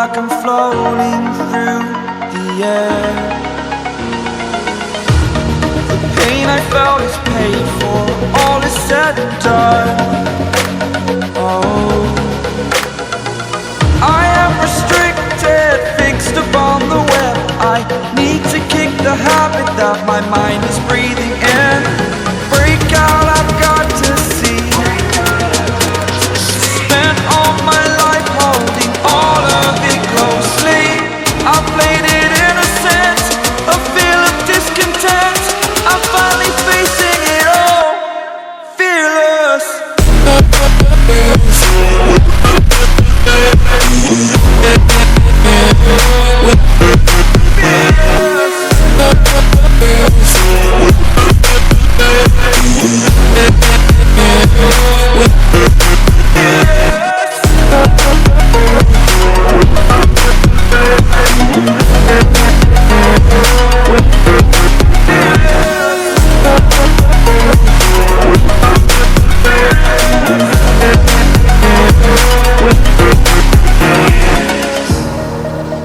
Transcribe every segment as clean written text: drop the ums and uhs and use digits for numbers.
like I'm floating through the air. The pain I felt is paid for, all is said and done. Oh, I am restricted, fixed upon the web. I need to kick the habit that my mind is breathing in. Break out, I've got to see. Spent all my life holding all of it closely. I played it innocent, a feel of discontent. I'm finally facing it all, fearless.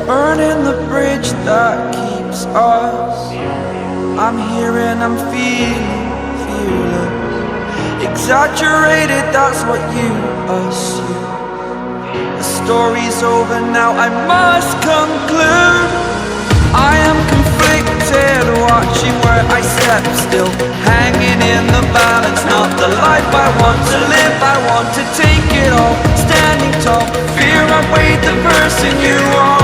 Burning the bridge that keeps us. I'm here and I'm feeling fearless. Exaggerated, that's what you assume. The story's over now, I must conclude. I am conflicted, watching where I step still, hanging in the balance. Not the life I want to live, I want to take it all. Standing tall, fear I weighed the person you are.